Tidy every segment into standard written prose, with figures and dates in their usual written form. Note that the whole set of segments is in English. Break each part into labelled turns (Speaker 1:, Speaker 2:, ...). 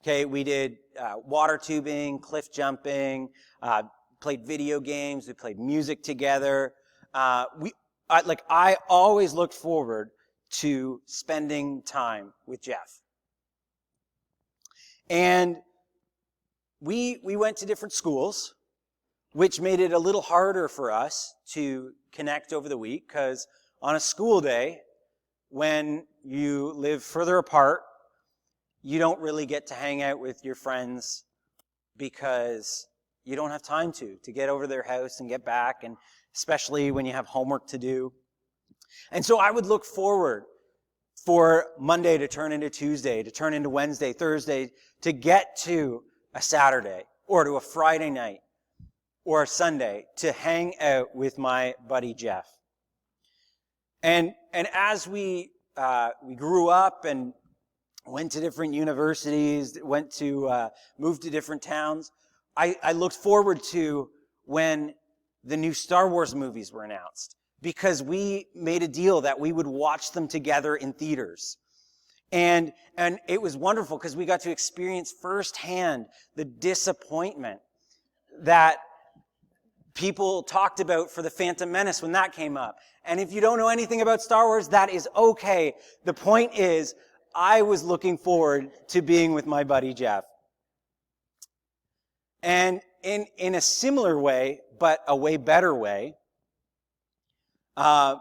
Speaker 1: Okay, we did water tubing, cliff jumping, played video games, we played music together. I always looked forward to spending time with Jeff. And we went to different schools, which made it a little harder for us to connect over the week, because on a school day, when you live further apart, you don't really get to hang out with your friends because you don't have time to get over to their house and get back, and especially when you have homework to do. And so I would look forward for Monday to turn into Tuesday, to turn into Wednesday, Thursday, to get to a Saturday or to a Friday night or a Sunday to hang out with my buddy Jeff. And as we grew up and went to different universities, moved to different towns, I looked forward to when the new Star Wars movies were announced, because we made a deal that we would watch them together in theaters. And it was wonderful because we got to experience firsthand the disappointment that people talked about for The Phantom Menace when that came up. And if you don't know anything about Star Wars, that is okay. The point is, I was looking forward to being with my buddy Jeff. And in a similar way, but a way better way, I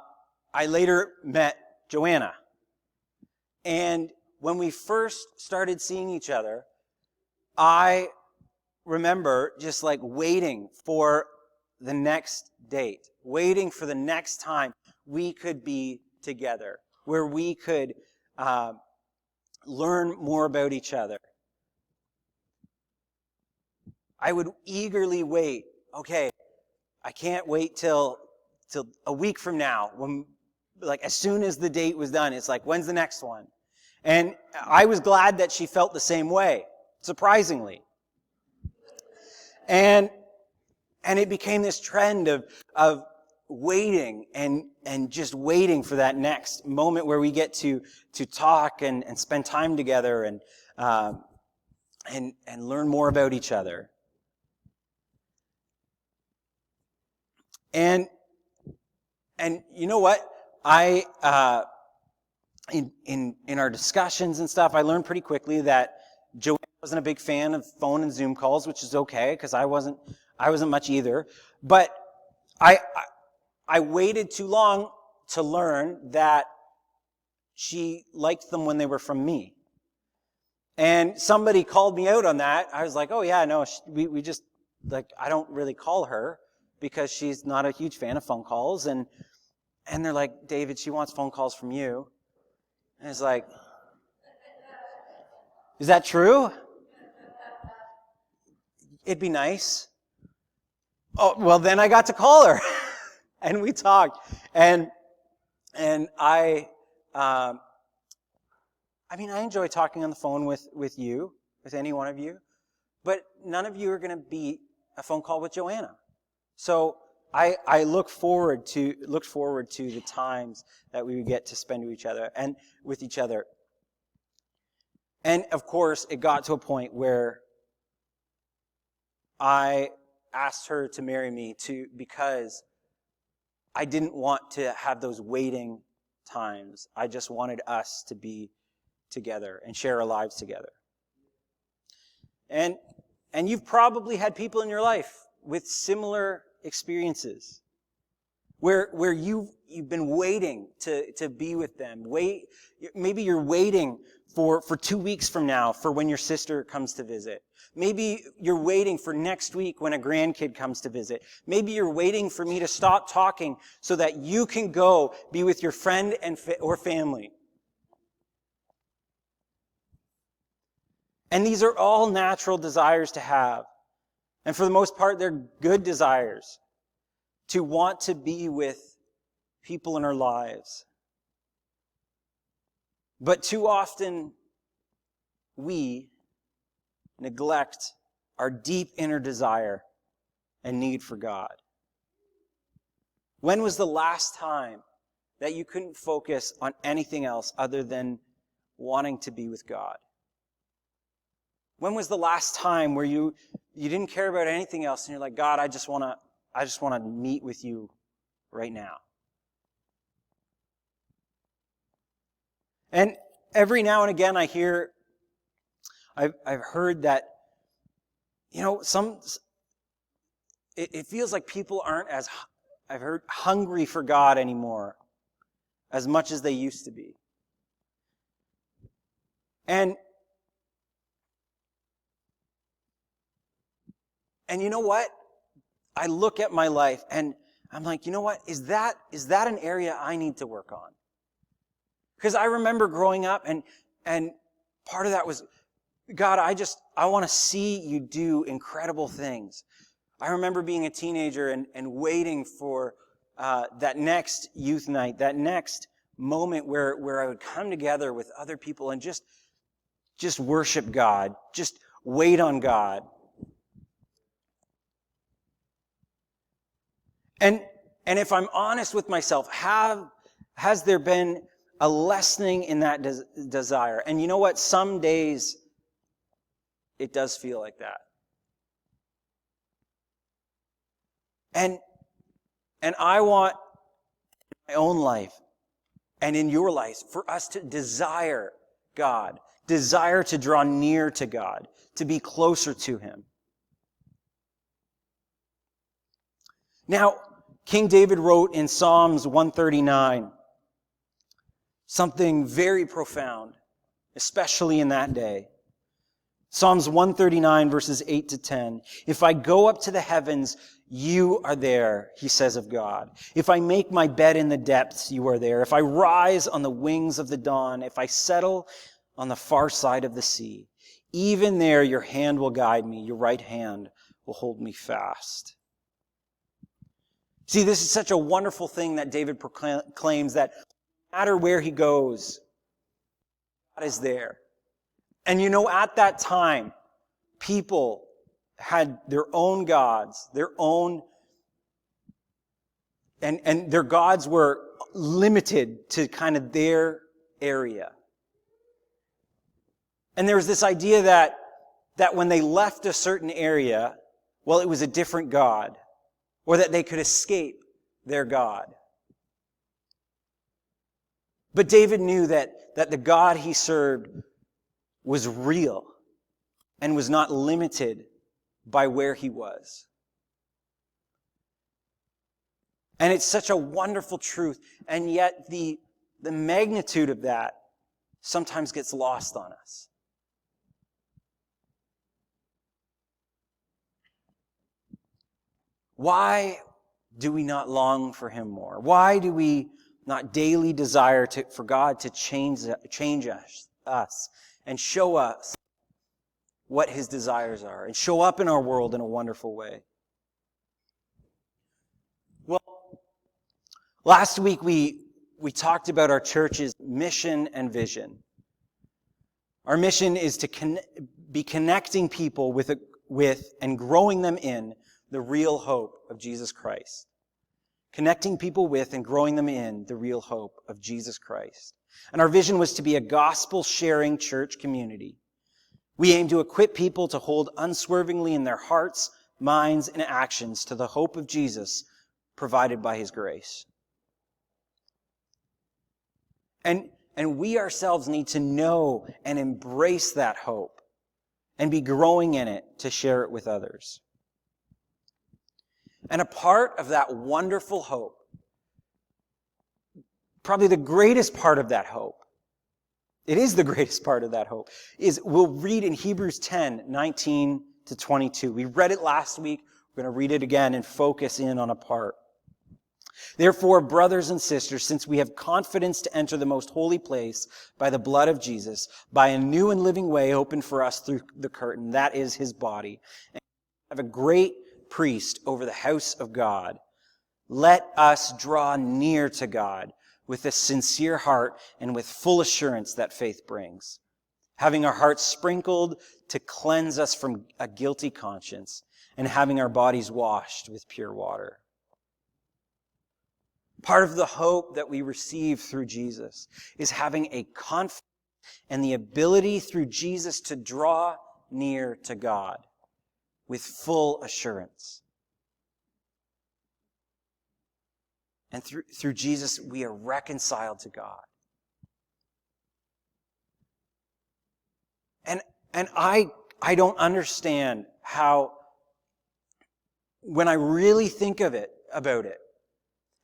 Speaker 1: later met Joanna. And when we first started seeing each other, I remember just like waiting for the next date, waiting for the next time we could be together, where we could learn more about each other. I would eagerly wait. Okay, I can't wait till a week from now, when, like, as soon as the date was done, it's like, when's the next one? And I was glad that she felt the same way, surprisingly. And it became this trend of waiting and just waiting for that next moment where we get to talk and spend time together and learn more about each other. And you know what? In our discussions and stuff, I learned pretty quickly that Joanna wasn't a big fan of phone and Zoom calls, which is okay, because I wasn't much either. But I waited too long to learn that she liked them when they were from me. And somebody called me out on that. I was like, oh yeah, no, we just, like, I don't really call her because she's not a huge fan of phone calls. And they're like, David, she wants phone calls from you. And it's like, is that true? It'd be nice. Oh, well, then I got to call her. And we talked. And I enjoy talking on the phone with you, with any one of you. But none of you are going to beat a phone call with Joanna. So I look forward to the times that we would get to spend with each other. And of course, it got to a point where I asked her to marry me because I didn't want to have those waiting times. I just wanted us to be together and share our lives together. And you've probably had people in your life with similar experiences where you've been waiting to be with them. Maybe you're waiting for 2 weeks from now for when your sister comes to visit. Maybe you're waiting for next week when a grandkid comes to visit. Maybe you're waiting for me to stop talking so that you can go be with your friend or family. And these are all natural desires to have. And for the most part, they're good desires to want to be with people in our lives. But too often, we neglect our deep inner desire and need for God. When was the last time that you couldn't focus on anything else other than wanting to be with God? When was the last time where you didn't care about anything else and you're like, God, I just want to meet with you right now? And every now and again I've heard that, it feels like people aren't as, I've heard, hungry for God anymore as much as they used to be. And you know what? I look at my life and I'm like, you know what? Is that an area I need to work on? Because I remember growing up and part of that was, God, I want to see you do incredible things. I remember being a teenager and waiting for that next youth night, that next moment where I would come together with other people and just worship God, just wait on God. And if I'm honest with myself, has there been a lessening in that desire? And you know what? Some days it does feel like that. And I want in my own life and in your life for us to desire God, desire to draw near to God, to be closer to Him. Now, King David wrote in Psalms 139 something very profound, especially in that day. Psalms 139 verses 8 to 10. If I go up to the heavens, you are there, he says of God. If I make my bed in the depths, you are there. If I rise on the wings of the dawn, if I settle on the far side of the sea, even there your hand will guide me, your right hand will hold me fast. See, this is such a wonderful thing that David proclaims, that no matter where he goes, God is there. And at that time, people had their own gods, and their gods were limited to kind of their area. And there was this idea that when they left a certain area, well, it was a different god, or that they could escape their god. But David knew that the God he served was real and was not limited by where he was. And it's such a wonderful truth, and yet the magnitude of that sometimes gets lost on us. Why do we not long for Him more? Why do we not daily desire for God to change us and show us what His desires are and show up in our world in a wonderful way? Well, last week we talked about our church's mission and vision. Our mission is to be connecting people with and growing them in the real hope of Jesus Christ. Connecting people with and growing them in the real hope of Jesus Christ. And our vision was to be a gospel-sharing church community. We aim to equip people to hold unswervingly in their hearts, minds, and actions to the hope of Jesus provided by His grace. And we ourselves need to know and embrace that hope and be growing in it to share it with others. And a part of that wonderful hope, probably the greatest part of that hope, it is the greatest part of that hope, is we'll read in Hebrews 10, 19 to 22. We read it last week. We're going to read it again and focus in on a part. Therefore, brothers and sisters, since we have confidence to enter the most holy place by the blood of Jesus, by a new and living way opened for us through the curtain, that is His body, and we have a great priest over the house of God, let us draw near to God with a sincere heart and with full assurance that faith brings, having our hearts sprinkled to cleanse us from a guilty conscience, and having our bodies washed with pure water. Part of the hope that we receive through Jesus is having a confidence and the ability through Jesus to draw near to God with full assurance. And through Jesus, we are reconciled to God. And I don't understand how, when I really think about it,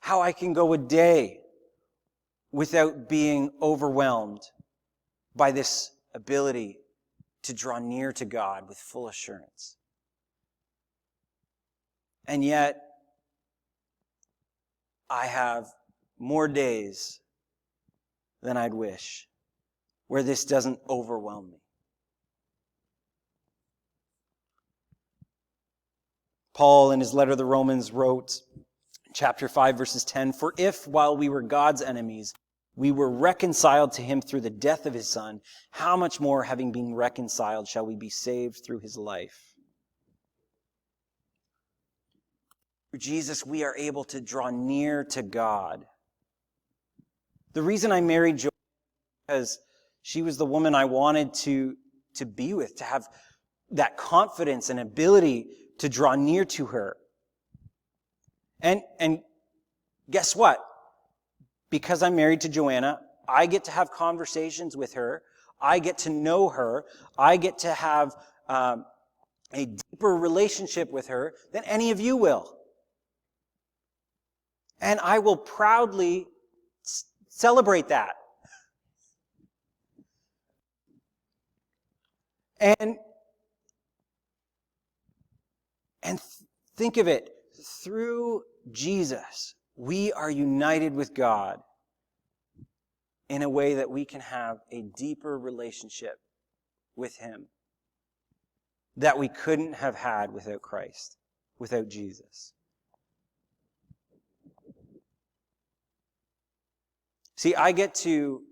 Speaker 1: how I can go a day without being overwhelmed by this ability to draw near to God with full assurance. And yet, I have more days than I'd wish where this doesn't overwhelm me. Paul, in his letter to the Romans, wrote, chapter 5, verses 10, "For if, while we were God's enemies, we were reconciled to him through the death of his Son, how much more, having been reconciled, shall we be saved through his life?" Through Jesus, we are able to draw near to God. The reason I married Joanna was because she was the woman I wanted to be with, to have that confidence and ability to draw near to her. And guess what? Because I'm married to Joanna, I get to have conversations with her. I get to know her. I get to have a deeper relationship with her than any of you will. And I will proudly celebrate that. And think of it, through Jesus, we are united with God in a way that we can have a deeper relationship with him that we couldn't have had without Christ, without Jesus. See, I get to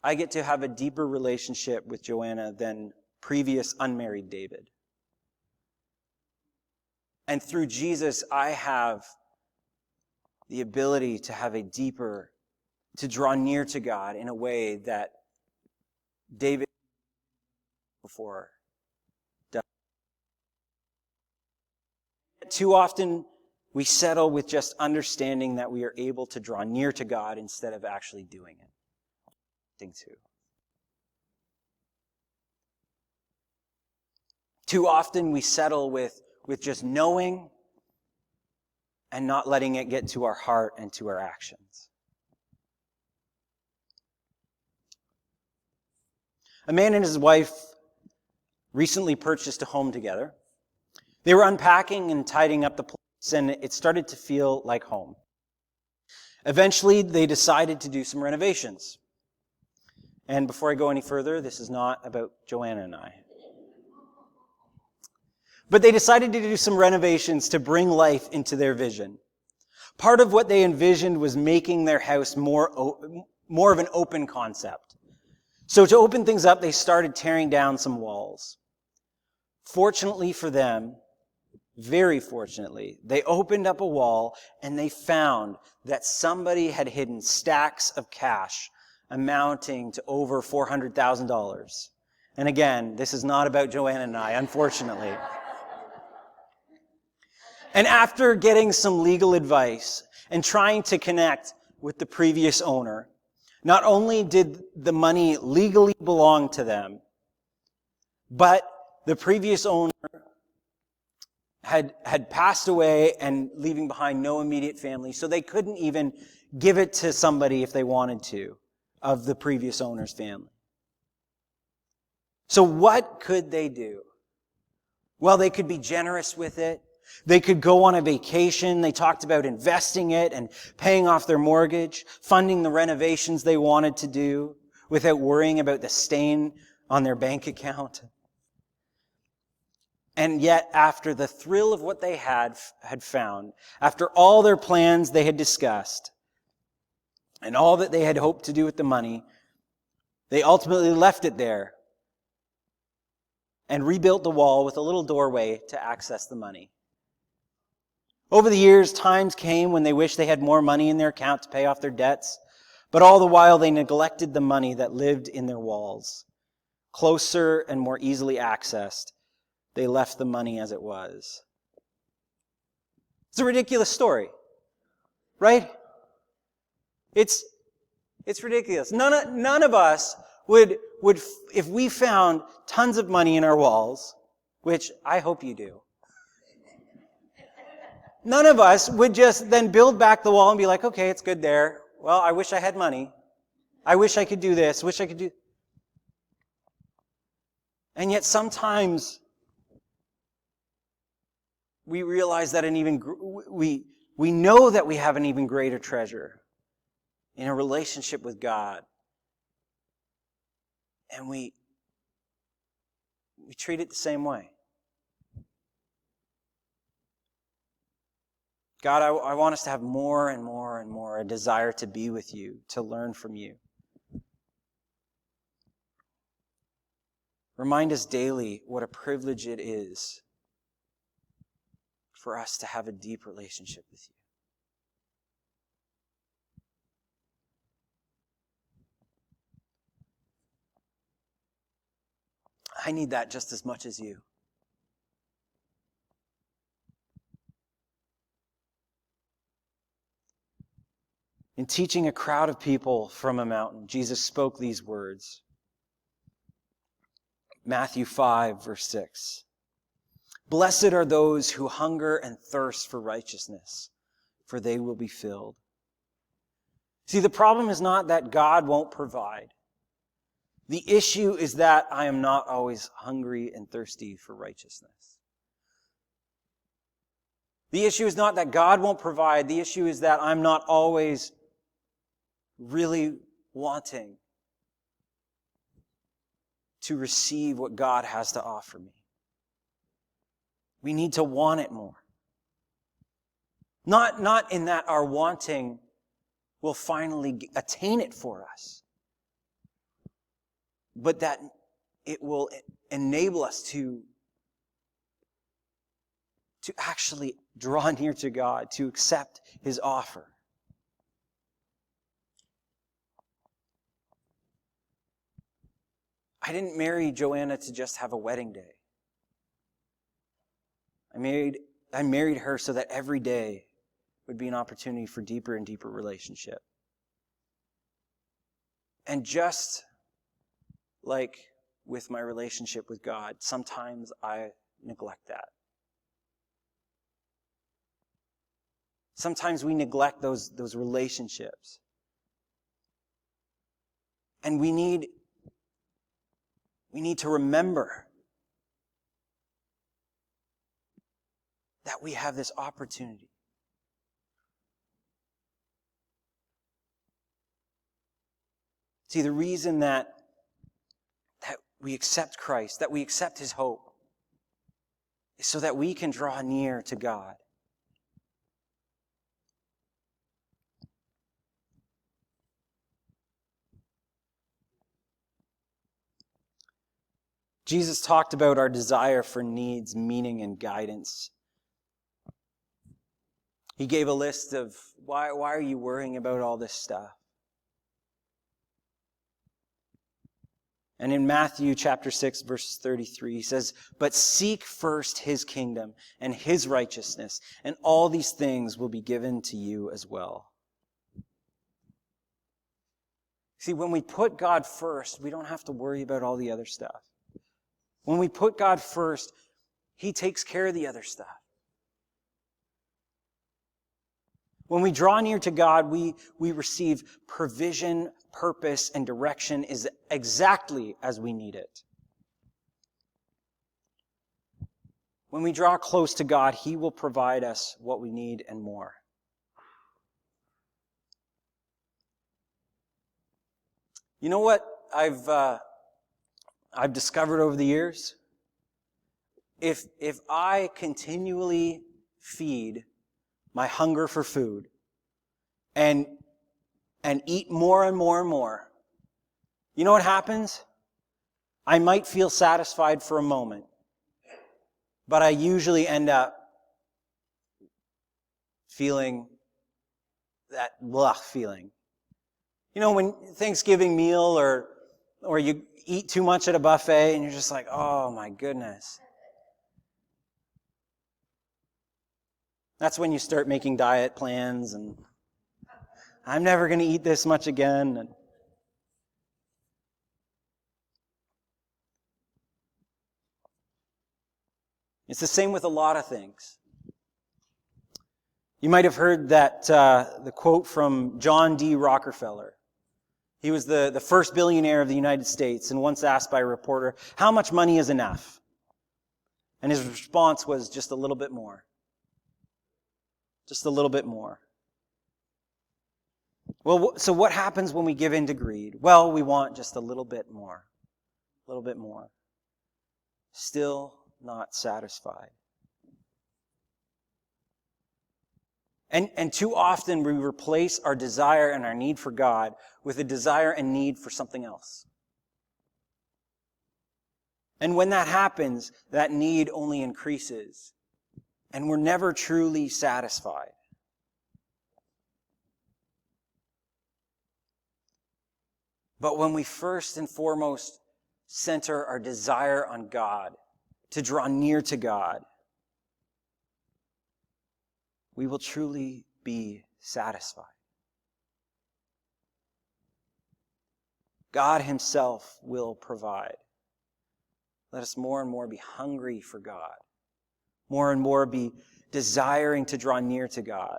Speaker 1: have a deeper relationship with Joanna than previous unmarried David. And through Jesus, I have the ability to have to draw near to God in a way that David before does. Too often, we settle with just understanding that we are able to draw near to God instead of actually doing it. Too often, we settle with just knowing and not letting it get to our heart and to our actions. A man and his wife recently purchased a home together. They were unpacking and tidying up the place, and it started to feel like home. Eventually, they decided to do some renovations. And before I go any further, this is not about Joanna and I. But they decided to do some renovations to bring life into their vision. Part of what they envisioned was making their house more of an open concept. So to open things up, they started tearing down some walls. Fortunately for them, very fortunately, they opened up a wall and they found that somebody had hidden stacks of cash amounting to over $400,000. And again, this is not about Joanna and I, unfortunately. And after getting some legal advice and trying to connect with the previous owner, not only did the money legally belong to them, but the previous owner had passed away and leaving behind no immediate family, so they couldn't even give it to somebody if they wanted to of the previous owner's family. So what could they do? Well, they could be generous with it. They could go on a vacation. They talked about investing it and paying off their mortgage, funding the renovations they wanted to do without worrying about the stain on their bank account. And yet, after the thrill of what they had found, after all their plans they had discussed, and all that they had hoped to do with the money, they ultimately left it there and rebuilt the wall with a little doorway to access the money. Over the years, times came when they wished they had more money in their account to pay off their debts, but all the while they neglected the money that lived in their walls, closer and more easily accessed, they left the money as it was. It's a ridiculous story, right? It's ridiculous. None of us would, if we found tons of money in our walls, which I hope you do, none of us would just then build back the wall and be like, okay, it's good there. Well, I wish I had money. I wish I could do this. Wish I could do. And yet sometimes we realize that we know that we have an even greater treasure in a relationship with God. And we treat it the same way. God, I want us to have more and more and more a desire to be with you, to learn from you. Remind us daily what a privilege it is for us to have a deep relationship with you. I need that just as much as you. In teaching a crowd of people from a mountain, Jesus spoke these words. Matthew 5, verse 6. Blessed are those who hunger and thirst for righteousness, for they will be filled. See, the problem is not that God won't provide. The issue is that I am not always hungry and thirsty for righteousness. The issue is not that God won't provide. The issue is that I'm not always really wanting to receive what God has to offer me. We need to want it more. Not in that our wanting will finally attain it for us, but that it will enable us to actually draw near to God, to accept His offer. I didn't marry Joanna to just have a wedding day. I married her so that every day would be an opportunity for deeper and deeper relationship. And just like with my relationship with God, sometimes I neglect that. Sometimes we neglect those relationships. And we need to remember that we have this opportunity. See, the reason that we accept Christ, that we accept His hope, is so that we can draw near to God. Jesus talked about our desire for needs, meaning, and guidance. He gave a list of why are you worrying about all this stuff? And in Matthew chapter 6, verse 33, he says, but seek first His kingdom and His righteousness, and all these things will be given to you as well. See, when we put God first, we don't have to worry about all the other stuff. When we put God first, He takes care of the other stuff. When we draw near to God, we receive provision, purpose, and direction is exactly as we need it. When we draw close to God, He will provide us what we need and more. You know what I've discovered over the years? If I continually feed my hunger for food and eat more and more and more, you know what happens? I might feel satisfied for a moment, but I usually end up feeling that blah feeling. You know, when Thanksgiving meal or or you eat too much at a buffet and you're just like, oh my goodness. That's when you start making diet plans and I'm never going to eat this much again. And it's the same with a lot of things. You might have heard that the quote from John D. Rockefeller. He was the first billionaire of the United States, and once asked by a reporter, how much money is enough? And his response was, just a little bit more. Just a little bit more. Well, so what happens when we give in to greed? Well, we want just a little bit more. A little bit more. Still not satisfied. And too often we replace our desire and our need for God with a desire and need for something else. And when that happens, that need only increases. And we're never truly satisfied. But when we first and foremost center our desire on God, to draw near to God, we will truly be satisfied. God himself will provide. Let us more and more be hungry for God. More and more be desiring to draw near to God.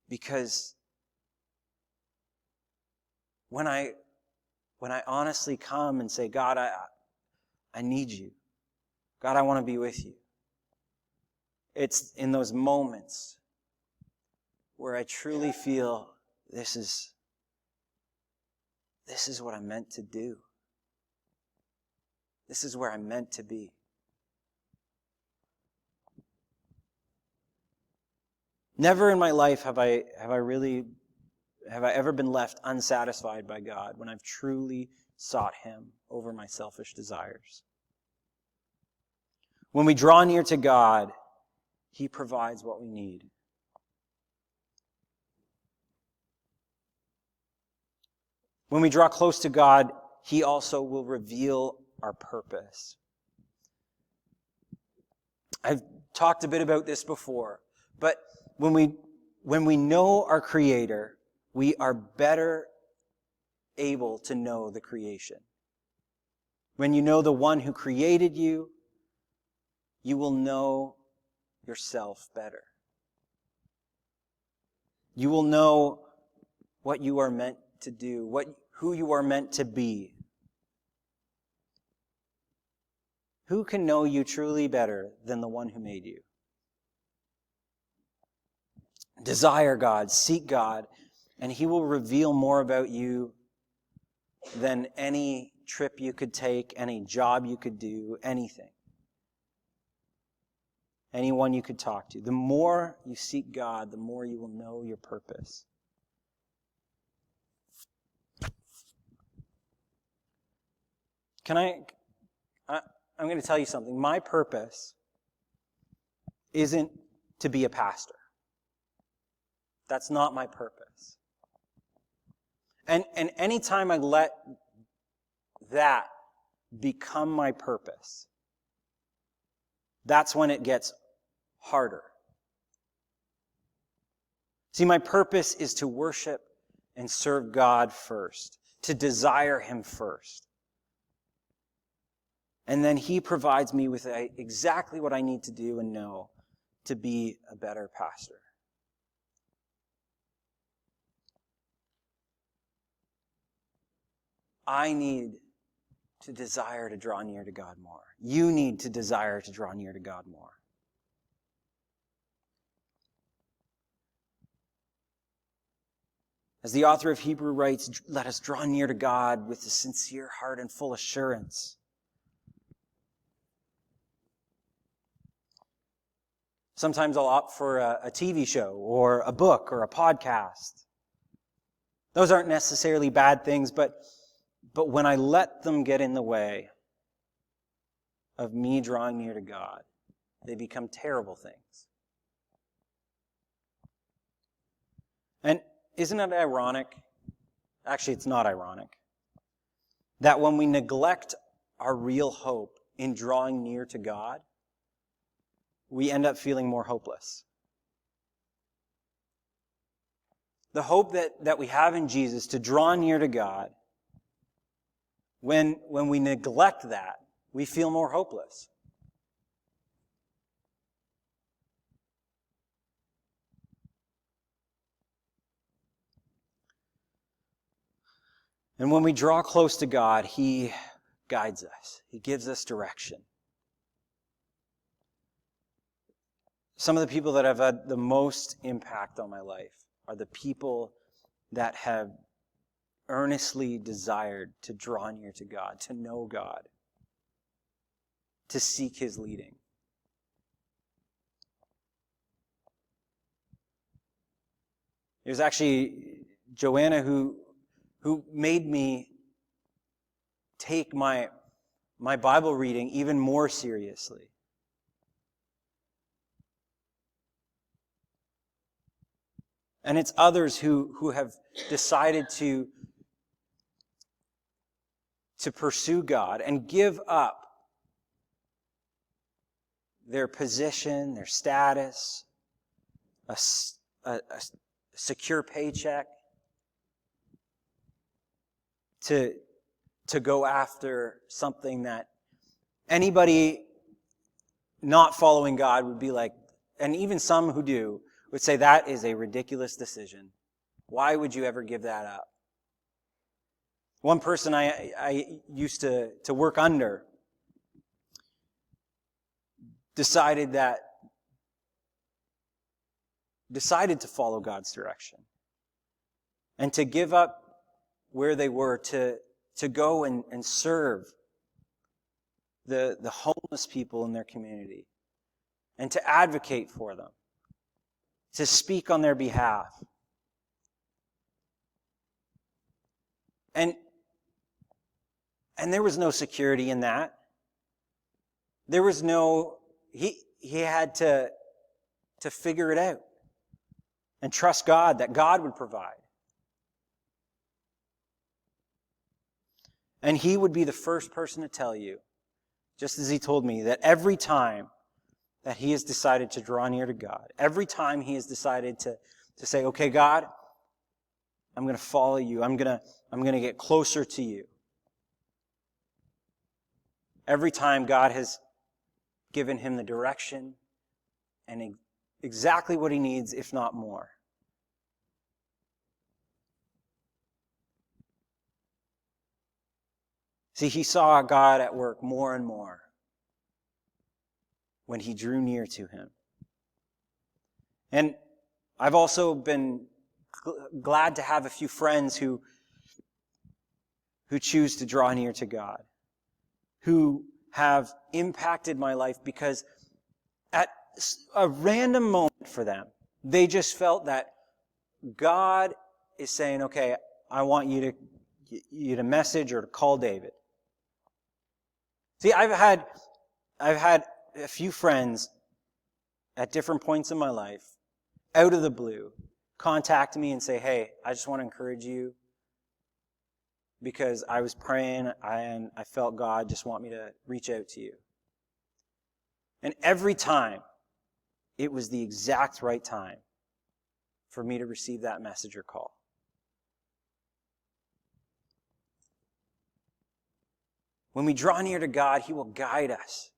Speaker 1: Because when I honestly come and say, God, I need you. God, I want to be with you. It's in those moments where I truly feel this is what I'm meant to do. This is where I'm meant to be. Never in my life have I ever been left unsatisfied by God when I've truly sought him over my selfish desires. When we draw near to God, he provides what we need. When we draw close to God, he also will reveal our purpose. I've talked a bit about this before, but when we know our Creator, we are better able to know the creation. When you know the one who created you, you will know yourself better. You will know what you are meant to do, who you are meant to be. Who can know you truly better than the one who made you? Desire God, seek God, and he will reveal more about you than any trip you could take, any job you could do, anything. Anyone you could talk to. The more you seek God, the more you will know your purpose. I'm going to tell you something. My purpose isn't to be a pastor. That's not my purpose. And anytime I let that become my purpose, that's when it gets harder. See, my purpose is to worship and serve God first, to desire him first. And then he provides me with exactly what I need to do and know to be a better pastor. I need to desire to draw near to God more. You need to desire to draw near to God more. As the author of Hebrew writes, let us draw near to God with a sincere heart and full assurance. Sometimes I'll opt for a TV show or a book or a podcast. Those aren't necessarily bad things, but when I let them get in the way of me drawing near to God, they become terrible things. And isn't it ironic? Actually, it's not ironic. that when we neglect our real hope in drawing near to God, we end up feeling more hopeless. The hope that we have in Jesus to draw near to God, when we neglect that, we feel more hopeless. And when we draw close to God, He guides us. He gives us direction. Some of the people that have had the most impact on my life are the people that have earnestly desired to draw near to God, to know God, to seek His leading. It was actually Joanna who made me take my Bible reading even more seriously. And it's others who have decided to pursue God and give up their position, their status, a secure paycheck, to go after something that anybody not following God would be like, and even some who do, would say that is a ridiculous decision. Why would you ever give that up? One person I used to work under decided to follow God's direction and to give up where they were to go and serve the homeless people in their community and to advocate for them, to speak on their behalf. And there was no security in that. There was no, he had to figure it out and trust God, that God would provide. And he would be the first person to tell you, just as he told me, that every time that he has decided to draw near to God, every time he has decided to say, okay, God, I'm going to follow you. I'm going to get closer to you. Every time God has given him the direction and exactly what he needs, if not more. See, he saw God at work more and more when he drew near to him. And I've also been glad to have a few friends who choose to draw near to God, who have impacted my life because at a random moment for them, they just felt that God is saying, okay, I want you to message or to call David. See, I've had a few friends at different points in my life, out of the blue, contact me and say, hey, I just want to encourage you because I was praying and I felt God just want me to reach out to you. And every time, it was the exact right time for me to receive that message or call. When we draw near to God, he will guide us.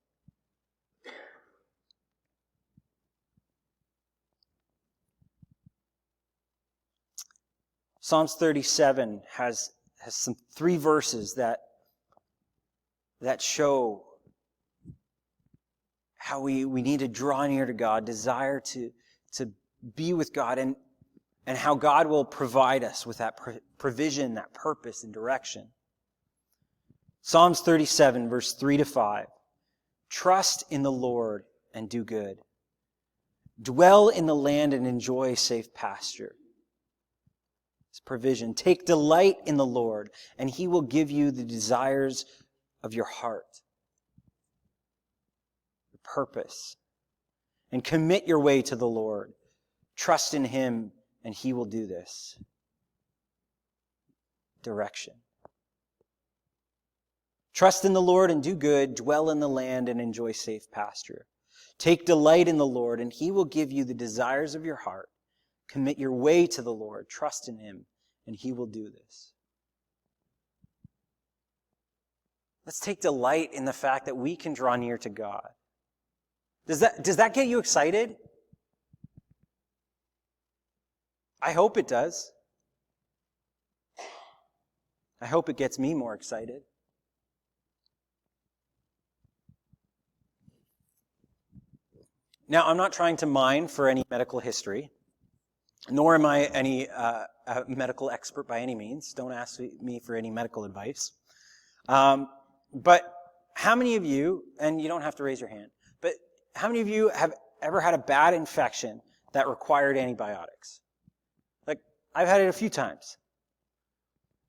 Speaker 1: Psalms 37 has some 3 verses that show how we need to draw near to God, desire to be with God, and how God will provide us with that provision, that purpose and direction. Psalms 37, verse 3-5. Trust in the Lord and do good. Dwell in the land and enjoy safe pasture. It's provision. Take delight in the Lord, and he will give you the desires of your heart. Your purpose. And commit your way to the Lord. Trust in him, and he will do this. Direction. Trust in the Lord and do good, dwell in the land and enjoy safe pasture. Take delight in the Lord, and he will give you the desires of your heart. Commit your way to the Lord, trust in him, and he will do this. Let's take delight in the fact that we can draw near to God. Does that get you excited? I hope it does. I hope it gets me more excited. Now, I'm not trying to mine for any medical history, nor am I any a medical expert by any means. Don't ask me for any medical advice. But how many of you, and you don't have to raise your hand, but how many of you have ever had a bad infection that required antibiotics? Like, I've had it a few times.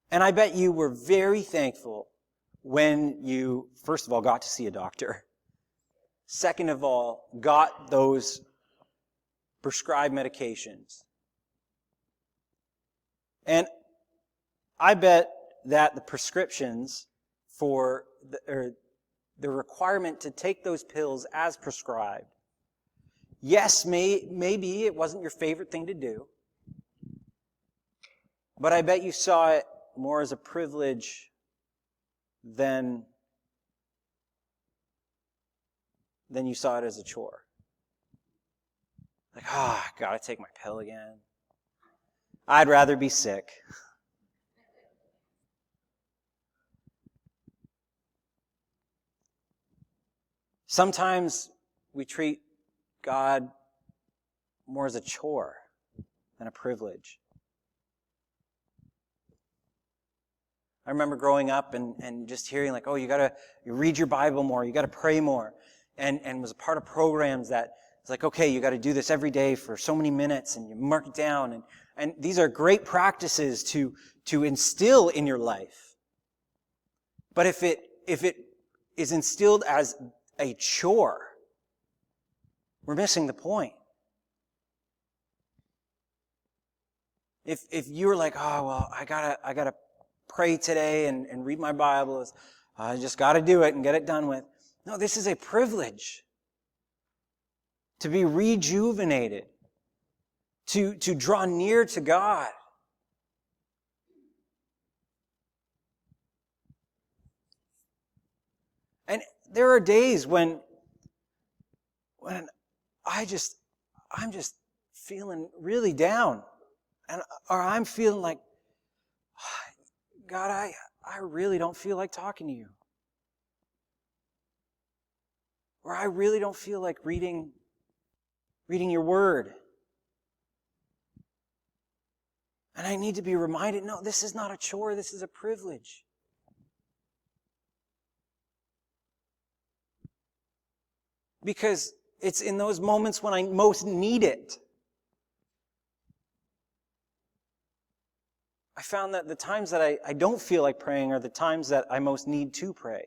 Speaker 1: And I bet you were very thankful when you, first of all, got to see a doctor. Second of all, got those prescribed medications. And I bet that the prescriptions for the requirement to take those pills as prescribed, yes, maybe it wasn't your favorite thing to do, but I bet you saw it more as a privilege than you saw it as a chore. Like, I gotta take my pill again. I'd rather be sick. Sometimes we treat God more as a chore than a privilege. I remember growing up and just hearing like, you read your Bible more, you gotta pray more. And was a part of programs that it's like, okay, you got to do this every day for so many minutes, and you mark it down. And these are great practices to instill in your life. But if it is instilled as a chore, we're missing the point. If you were like, I gotta pray today and read my Bible, I just got to do it and get it done with. No, this is a privilege to be rejuvenated, to draw near to God. And there are days when I'm just feeling really down, or I'm feeling like, God, I really don't feel like talking to you. Or I really don't feel like reading your word. And I need to be reminded, no, this is not a chore, this is a privilege. Because it's in those moments when I most need it. I found that the times that I don't feel like praying are the times that I most need to pray.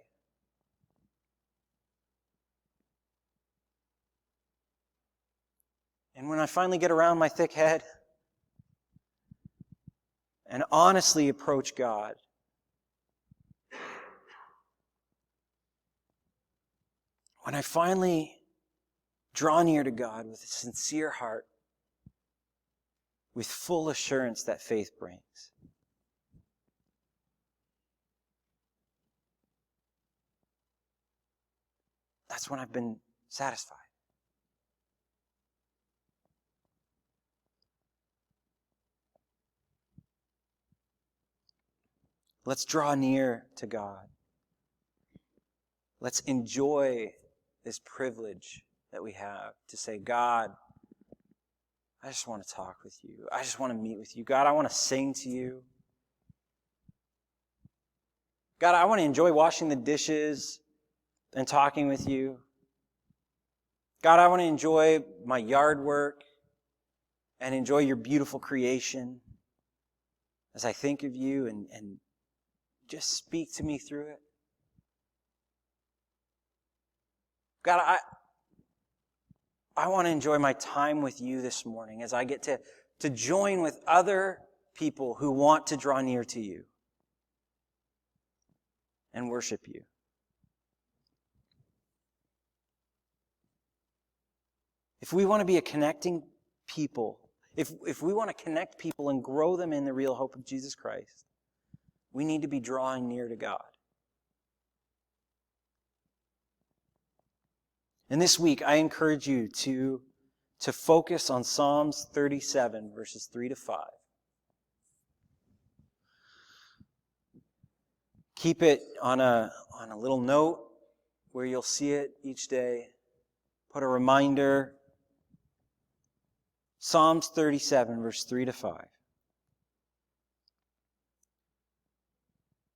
Speaker 1: And when I finally get around my thick head and honestly approach God, when I finally draw near to God with a sincere heart, with full assurance that faith brings, that's when I've been satisfied. Let's draw near to God. Let's enjoy this privilege that we have to say, God, I just want to talk with you. I just want to meet with you. God, I want to sing to you. God, I want to enjoy washing the dishes and talking with you. God, I want to enjoy my yard work and enjoy your beautiful creation as I think of you and just speak to me through it. God, I want to enjoy my time with you this morning as I get to join with other people who want to draw near to you and worship you. If we want to be a connecting people, if we want to connect people and grow them in the real hope of Jesus Christ, we need to be drawing near to God. And this week, I encourage you to focus on Psalms 37, verses 3 to 5. Keep it on a little note where you'll see it each day. Put a reminder. Psalms 37, verse 3 to 5.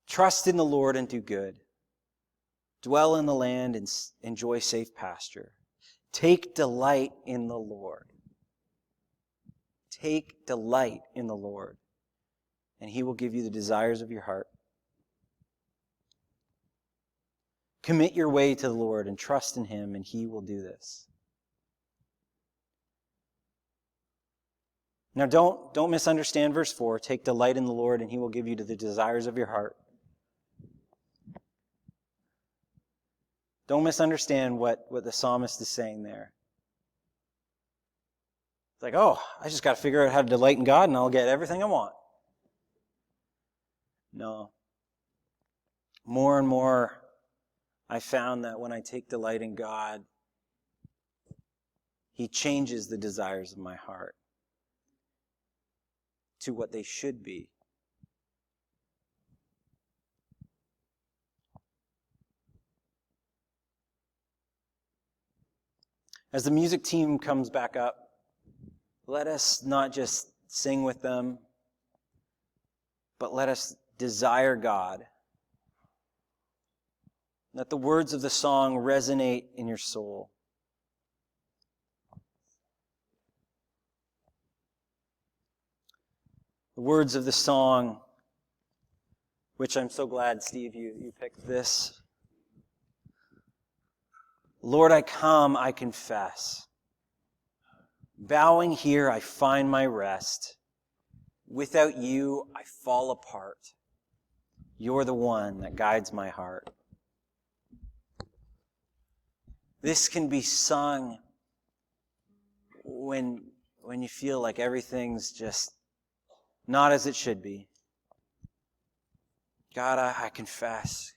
Speaker 1: Trust in the Lord and do good. Dwell in the land and enjoy safe pasture. Take delight in the Lord. Take delight in the Lord, and He will give you the desires of your heart. Commit your way to the Lord and trust in Him, and He will do this. Now don't misunderstand verse 4. Take delight in the Lord, and He will give you the desires of your heart. Don't misunderstand what the psalmist is saying there. It's like, oh, I just got to figure out how to delight in God and I'll get everything I want. No. More and more, I found that when I take delight in God, He changes the desires of my heart to what they should be. As the music team comes back up, let us not just sing with them, but let us desire God. Let the words of the song resonate in your soul. The words of the song, which I'm so glad, Steve, you picked this. Lord, I come, I confess. Bowing here, I find my rest. Without you, I fall apart. You're the one that guides my heart. This can be sung when you feel like everything's just not as it should be. God, I confess.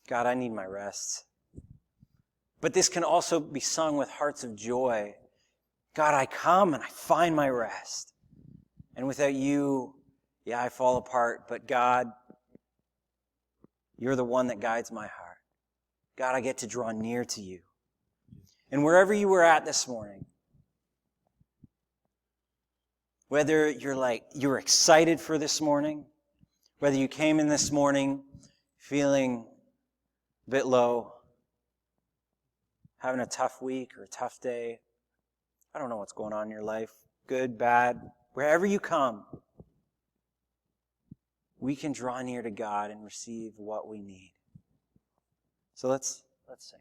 Speaker 1: God, I need my rest. But this can also be sung with hearts of joy. God, I come and I find my rest. And without you, I fall apart. But God, you're the one that guides my heart. God, I get to draw near to you. And wherever you were at this morning, whether you're excited for this morning, whether you came in this morning feeling a bit low, having a tough week or a tough day, I don't know what's going on in your life, good, bad, wherever you come, we can draw near to God and receive what we need. So let's sing.